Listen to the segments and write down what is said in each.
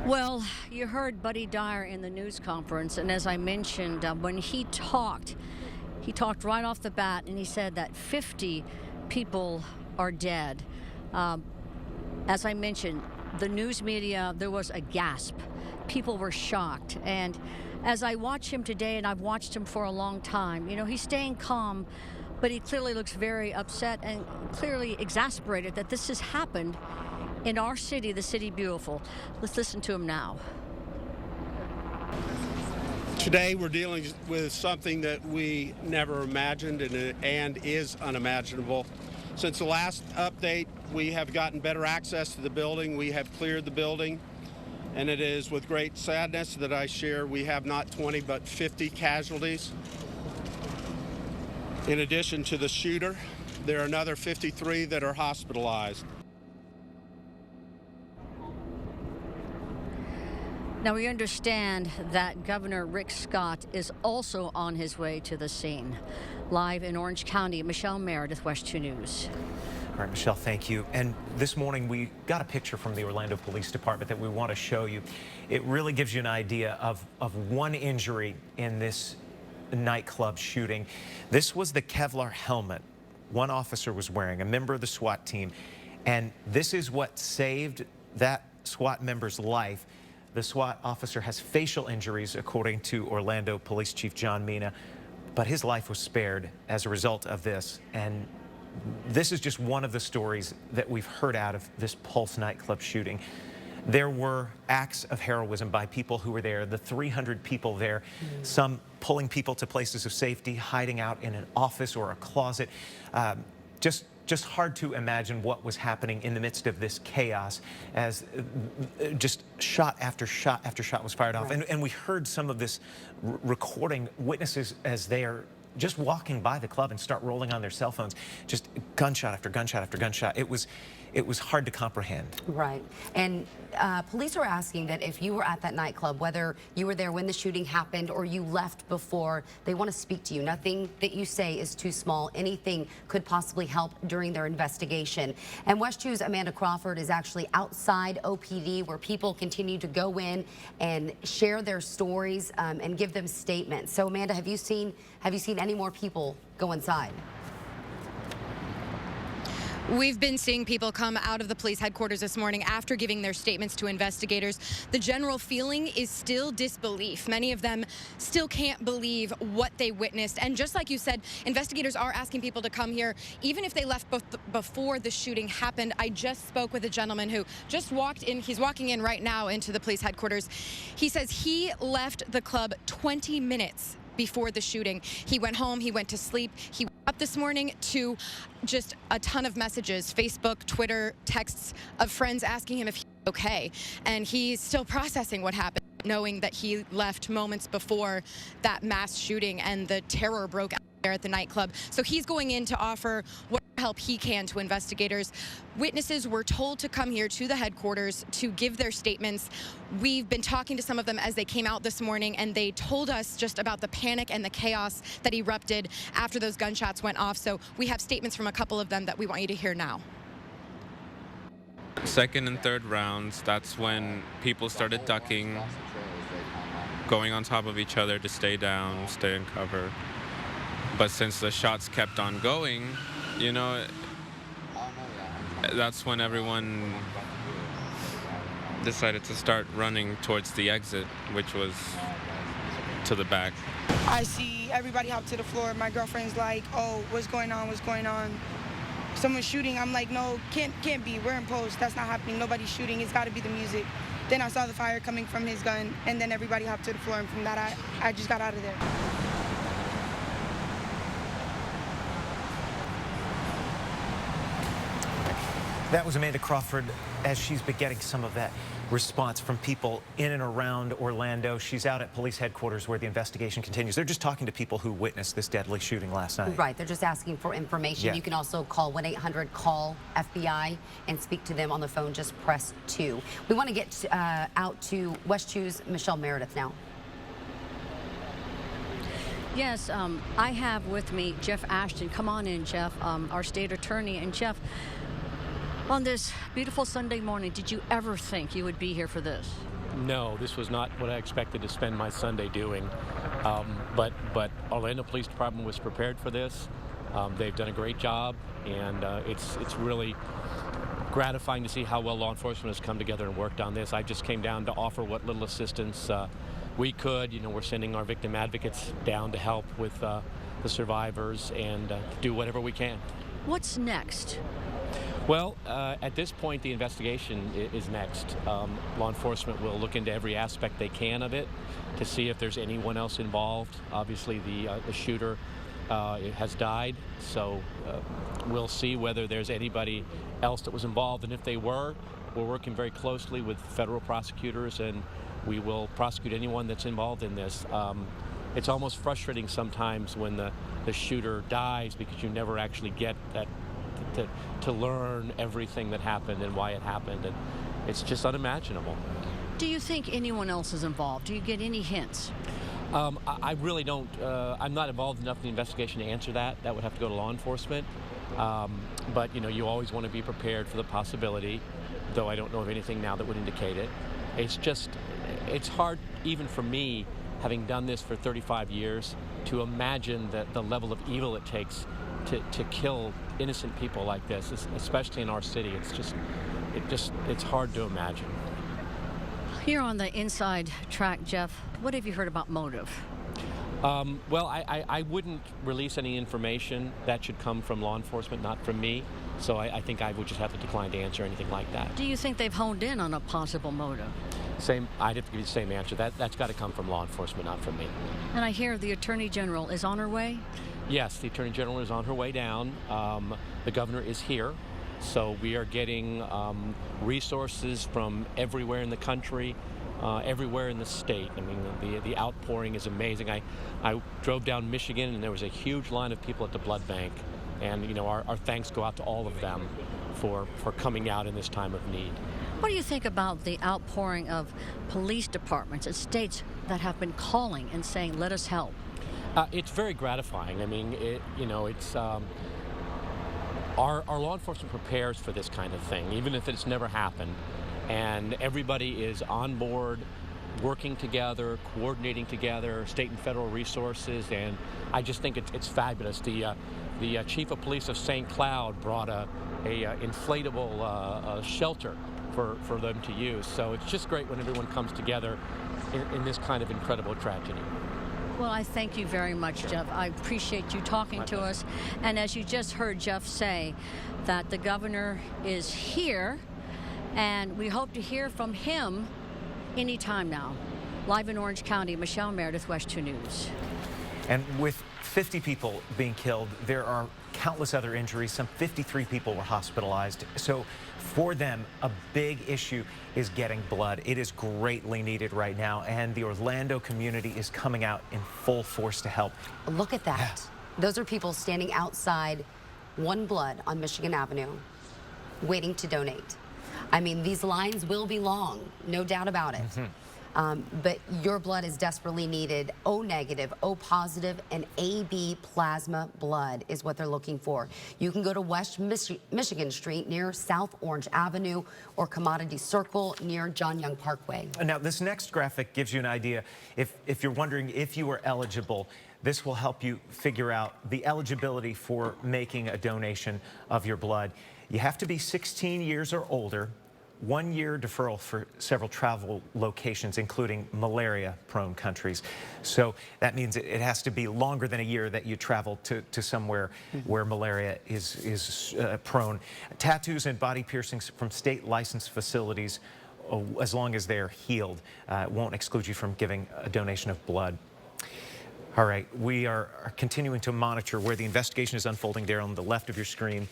Well, you heard Buddy Dyer in the news conference, and as I mentioned, when he talked right off the bat, and he said that 50 people are dead. As I mentioned, the news media, there was a gasp. People were shocked. And as I watch him today, and I've watched him for a long time, you know, he's staying calm, but he clearly looks very upset and clearly exasperated that this has happened in our city, the City Beautiful. Let's listen to him now. Today we're dealing with something that we never imagined and is unimaginable. Since the last update, we have gotten better access to the building. We have cleared the building, and it is with great sadness that I share we have not 20 but 50 casualties. In addition to the shooter, there are another 53 that are hospitalized. Now, we understand that Governor Rick Scott is also on his way to the scene. Live in Orange County, Michelle Meredith, West 2 News. All right, Michelle, thank you. And this morning we got a picture from the Orlando Police Department that we want to show you. It really gives you an idea of one injury in this nightclub shooting. This was the Kevlar helmet one officer was wearing, a member of the SWAT team. And this is what saved that SWAT member's life. The SWAT officer has facial injuries, according to Orlando Police Chief John Mina, but his life was spared as a result of this. And this is just one of the stories that we've heard out of this Pulse nightclub shooting. There were acts of heroism by people who were there, the 300 people there, some pulling people to places of safety, hiding out in an office or a closet. Just hard to imagine what was happening in the midst of this chaos as just shot after shot after shot was fired off. And we heard some of this recording, witnesses as they are just walking by the club and start rolling on their cell phones, just gunshot after gunshot after gunshot. It was hard to comprehend. Right. And police are asking that if you were at that nightclub, whether you were there when the shooting happened or you left before, they want to speak to you. Nothing that you say is too small. Anything could possibly help during their investigation. And West 2's Amanda Crawford is actually outside OPD, where people continue to go in and share their stories and give them statements. So Amanda, have you seen any more people go inside? We've been seeing people come out of the police headquarters this morning after giving their statements to investigators. The general feeling is still disbelief. Many of them still can't believe what they witnessed. And just like you said, investigators are asking people to come here, even if they left before the shooting happened. I just spoke with a gentleman who just walked in. He's walking in right now into the police headquarters. He says he left the club 20 minutes before the shooting. He went home, he went to sleep. He woke up this morning to just a ton of messages, Facebook, Twitter, texts of friends asking him if he's okay. And he's still processing what happened, knowing that he left moments before that mass shooting and the terror broke out there at the nightclub. So he's going in to offer what help he can to investigators. Witnesses were told to come here to the headquarters to give their statements. We've been talking to some of them as they came out this morning, and they told us just about the panic and the chaos that erupted after those gunshots went off. So we have statements from a couple of them that we want you to hear now. Second and third rounds, that's when people started ducking, going on top of each other to stay down, stay in cover. But since the shots kept on going, you know, that's when everyone decided to start running towards the exit, which was to the back. I see everybody hop to the floor. My girlfriend's like, oh, what's going on, what's going on? Someone's shooting. I'm like, no, can't be. We're in post. That's not happening. Nobody's shooting. It's got to be the music. Then I saw the fire coming from his gun, and then everybody hopped to the floor, and from that, I just got out of there. That was Amanda Crawford as she's been getting some of that response from people in and around Orlando. She's out at police headquarters where the investigation continues. They're just talking to people who witnessed this deadly shooting last night. Right, they're just asking for information. Yeah. You can also call 1-800-CALL-FBI and speak to them on the phone. Just press 2. We want to get out to West 2's Michelle Meredith now. Yes, I have with me Jeff Ashton. Come on in, Jeff, our state attorney. And Jeff, on this beautiful Sunday morning, did you ever think you would be here for this? No, this was not what I expected to spend my Sunday doing. But Orlando Police Department was prepared for this. They've done a great job, and it's really gratifying to see how well law enforcement has come together and worked on this. I just came down to offer what little assistance we could. You know, we're sending our victim advocates down to help with the survivors and do whatever we can. What's next? Well, at this point, the investigation is next. Law enforcement will look into every aspect they can of it to see if there's anyone else involved. Obviously, the shooter has died, so we'll see whether there's anybody else that was involved. And if they were, we're working very closely with federal prosecutors, and we will prosecute anyone that's involved in this. It's almost frustrating sometimes when the shooter dies because you never actually get that to learn everything that happened and why it happened, and it's just unimaginable. Do you think anyone else is involved? Do you get any hints? I really don't. I'm not involved enough in the investigation to answer that. That would have to go to law enforcement. But you know, you always want to be prepared for the possibility, though I don't know of anything now that would indicate it. It's hard even for me, having done this for 35 years, to imagine the level of evil it takes to kill innocent people like this, especially in our city. It's hard to imagine. Here on the inside track, Jeff, what have you heard about motive? Well, I wouldn't release any information. That should come from law enforcement, not from me. So I think I would just have to decline to answer anything like that. Do you think they've honed in on a possible motive? I'd have to give you the same answer. That's got to come from law enforcement, not from me. And I hear the Attorney General is on her way? Yes, the Attorney General is on her way down. The governor is here. So we are getting resources from everywhere in the country, everywhere in the state. I mean, the outpouring is amazing. I drove down Michigan, and there was a huge line of people at the blood bank. And, you know, our thanks go out to all of them for coming out in this time of need. What do you think about the outpouring of police departments and states that have been calling and saying, let us help? It's very gratifying. I mean, it's our law enforcement prepares for this kind of thing, even if it's never happened. And everybody is on board, working together, coordinating together, state and federal resources, and I just think it's fabulous. The chief of police of St. Cloud brought a inflatable shelter for them to use. So it's just great when everyone comes together in this kind of incredible tragedy. Well, I thank you very much, Jeff. I appreciate you talking to us. And as you just heard Jeff say, that the governor is here, and we hope to hear from him anytime now. Live in Orange County, Michelle Meredith, West 2 News. And with 50 people being killed, there are countless other injuries. Some 53 people were hospitalized. So for them, a big issue is getting blood. It is greatly needed right now, and the Orlando community is coming out in full force to help. Look at that. Yeah. Those are people standing outside One Blood on Michigan Avenue, waiting to donate. I mean, these lines will be long, no doubt about it. But your blood is desperately needed. O negative, O positive, and AB plasma blood is what they're looking for. You can go to West Michigan Street near South Orange Avenue or Commodity Circle near John Young Parkway. Now, this next graphic gives you an idea. If you're wondering if you are eligible, this will help you figure out the eligibility for making a donation of your blood. You have to be 16 years or older. 1 year deferral for several travel locations, including malaria-prone countries. So that means it has to be longer than a year that you travel to somewhere where malaria is prone. Tattoos and body piercings from state licensed facilities, as long as they're healed, won't exclude you from giving a donation of blood. All right, we are continuing to monitor where the investigation is unfolding there on the left of your screen,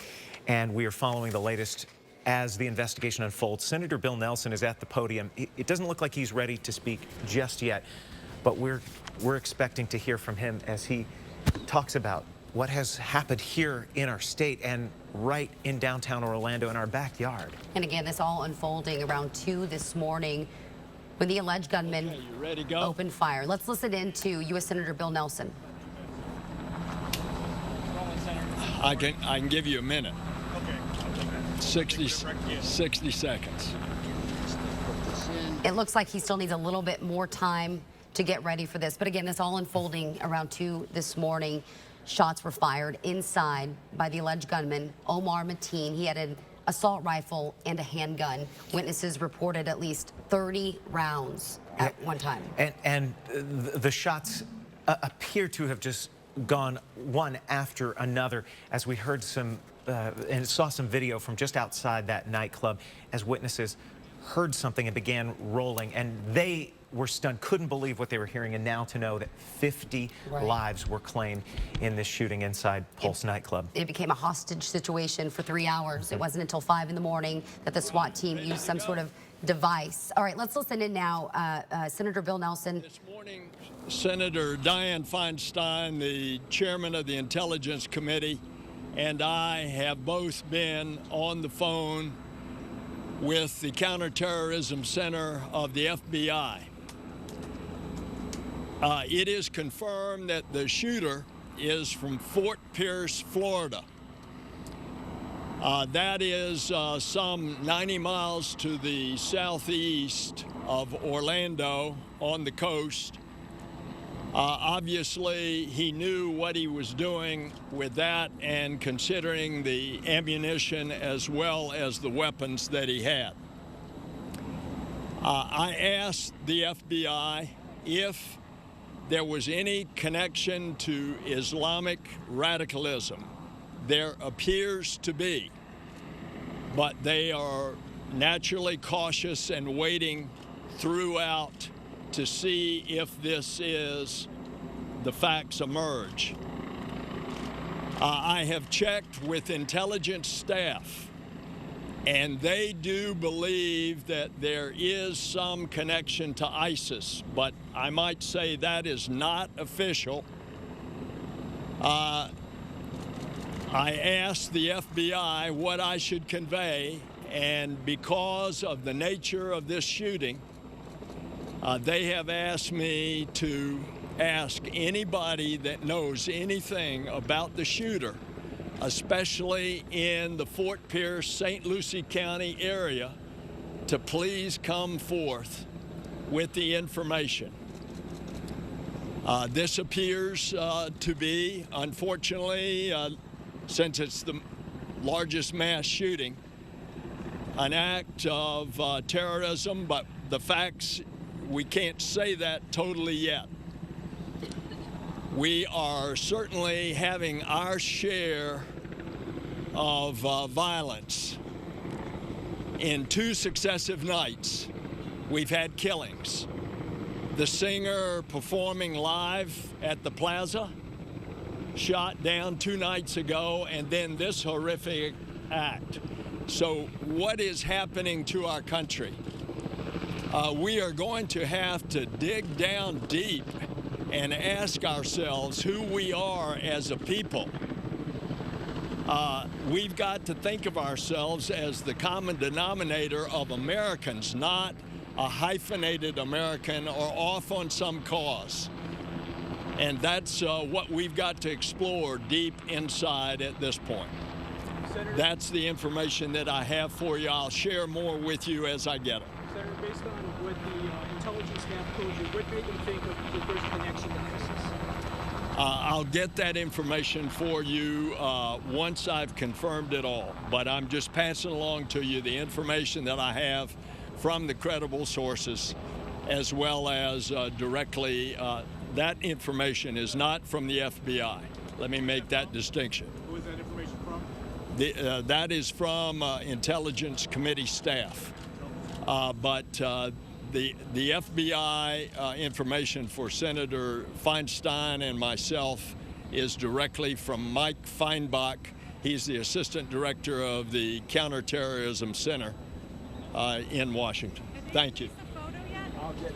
and we are following the latest as the investigation unfolds. Senator Bill Nelson is at the podium. It doesn't look like he's ready to speak just yet, but we're expecting to hear from him as he talks about what has happened here in our state and right in downtown Orlando in our backyard. And again, this all unfolding around 2 this morning when the alleged gunman opened fire. Let's listen in to U.S. Senator Bill Nelson. I can give you a minute. 60 seconds. Put this in. It looks like he still needs a little bit more time to get ready for this. But again, it's all unfolding around 2 this morning. Shots were fired inside by the alleged gunman, Omar Mateen. He had an assault rifle and a handgun. Witnesses reported at least 30 rounds at one time. And the shots appear to have just gone one after another, as we heard some and saw some video from just outside that nightclub as witnesses heard something and began rolling, and they were stunned, couldn't believe what they were hearing, and now to know that 50 lives were claimed in this shooting inside Pulse nightclub. It became a hostage situation for 3 hours. It wasn't until 5 in the morning that the SWAT team used some sort of device. All right, let's listen in now. Senator Bill Nelson. This morning, Senator Dianne Feinstein, the chairman of the Intelligence Committee, and I have both been on the phone with the Counterterrorism Center of the FBI. It is confirmed that the shooter is from Fort Pierce, Florida. That is some 90 miles to the southeast of Orlando on the coast. Obviously, he knew what he was doing with that, and considering the ammunition as well as the weapons that he had. I asked the FBI if there was any connection to Islamic radicalism. There appears to be, but they are naturally cautious and waiting throughout to see if the facts emerge. I have checked with intelligence staff, and they do believe that there is some connection to ISIS, but I might say that is not official. I asked the FBI what I should convey, and because of the nature of this shooting, they have asked me to ask anybody that knows anything about the shooter, especially in the Fort Pierce, St. Lucie County area, to please come forth with the information. This appears to be, unfortunately, since it's the largest mass shooting, an act of terrorism, but the facts, we can't say that totally yet. We are certainly having our share of violence. In 2 successive nights, we've had killings. The singer performing live at the Plaza, shot down 2 nights ago, and then this horrific act. So what is happening to our country? We are going to have to dig down deep and ask ourselves who we are as a people. We've got to think of ourselves as the common denominator of Americans, not a hyphenated American or off on some cause. And that's what we've got to explore deep inside at this point. Senator, that's the information that I have for you. I'll share more with you as I get it. Senator, based on what the intelligence staff told you, what made them think that there's a connection to ISIS? I'll get that information for you once I've confirmed it all. But I'm just passing along to you the information that I have from the credible sources, as well as directly. That information is not from the FBI. Let me make that distinction. Who is that information from? That is from Intelligence Committee staff. But the FBI information for Senator Feinstein and myself is directly from Mike Feinbach. He's the Assistant Director of the Counterterrorism Center in Washington. Thank you. I'll get it.